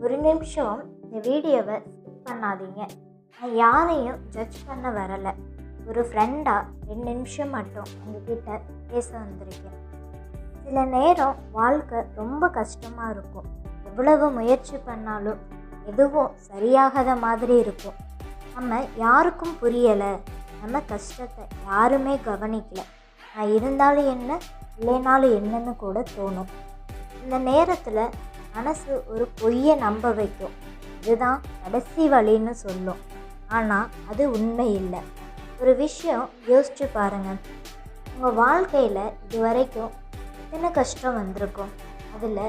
ஒரு நிமிஷம் இந்த வீடியோவை ஸ்கிப் பண்ணாதீங்க. நான் யாரையும் ஜட்ஜ் பண்ண வரலை. ஒரு ஃப்ரெண்டாக 2 நிமிஷம் மட்டும் உங்ககிட்ட பேச வந்திருக்கேன். சில நேரம் வாழ்க்கை ரொம்ப கஷ்டமாக இருக்கும். எவ்வளவு முயற்சி பண்ணாலும் எதுவும் சரியாகாத மாதிரி இருக்கும். நம்ம யாருக்கும் புரியலை, நம்ம கஷ்டத்தை யாருமே கவனிக்கலை. நான் இருந்தாலும் என்ன, இல்லைனாலும் என்னன்னு கூட தோணும். இந்த நேரத்தில் மனசு ஒரு பொய்யை நம்ப வைக்கும். இதுதான் கடைசி வழின்னு சொல்லும். ஆனால் அது உண்மை இல்லை. ஒரு விஷயம் யோசிச்சு பாருங்கள். உங்கள் வாழ்க்கையில் இது வரைக்கும் எத்தனை கஷ்டம் வந்திருக்கும். அதில்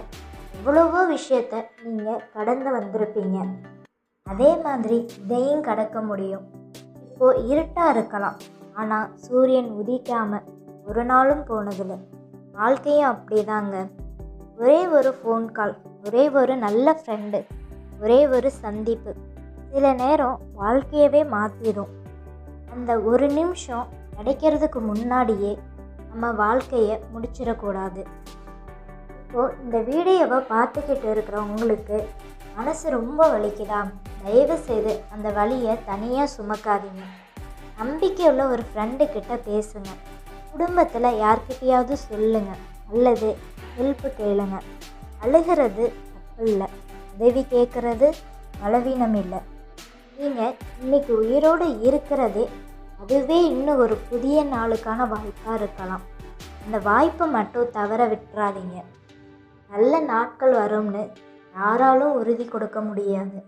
எவ்வளவோ விஷயத்தை நீங்கள் கடந்து வந்திருப்பீங்க. அதே மாதிரி இதையும் கடக்க முடியும். இப்போது இருட்டாக இருக்கலாம், ஆனால் சூரியன் உதிக்காமல் ஒரு நாளும் போனதில்லை. வாழ்க்கையும் அப்படிதாங்க. ஒரே ஒரு ஃபோன் கால், ஒரே ஒரு நல்ல ஃப்ரெண்டு, ஒரே ஒரு சந்திப்பு சில நேரம் வாழ்க்கையவே மாற்றிடும். அந்த ஒரு நிமிஷம் கிடைக்கிறதுக்கு முன்னாடியே நம்ம வாழ்க்கையை முடிச்சிடக்கூடாது. இப்போது இந்த வீடியோவை பார்த்துக்கிட்டு இருக்கிற உங்களுக்கு மனசு ரொம்ப வலிக்குதா? தயவு செய்து அந்த வலியை தனியாக சுமக்காதீங்க. நம்பிக்கையுள்ள ஒரு ஃப்ரெண்டுக்கிட்ட பேசுங்க. குடும்பத்தில் யார்கிட்டையாவது சொல்லுங்க, அல்லது ஹெல்ப்பு கேளுங்க. அழுகிறது தப்பு இல்லை, உதவி கேட்குறது பலவீனம் இல்லை. நீங்கள் இன்னைக்கு உயிரோடு இருக்கிறதே அதுவே இன்னும் ஒரு புதிய நாளுக்கான வாய்ப்பாக இருக்கலாம். அந்த வாய்ப்பை மட்டும் தவற விட்டுறாதீங்க. நல்ல நாட்கள் வரும்னு யாராலும் உறுதி கொடுக்க முடியாது.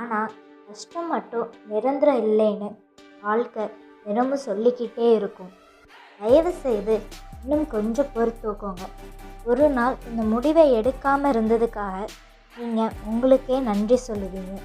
ஆனால் கஷ்டம் மட்டும் நிரந்தரம் இல்லைன்னு வாழ்க்கை தினமும் சொல்லிக்கிட்டே இருக்கும். தயவு செய்து இன்னும் கொஞ்சம் பொறுத்துக்கோங்க. ஒரு நாள் இந்த முடிவை எடுக்காமல் இருந்ததுக்காக நீங்கள் உங்களுக்கே நன்றி சொல்லுவீங்க.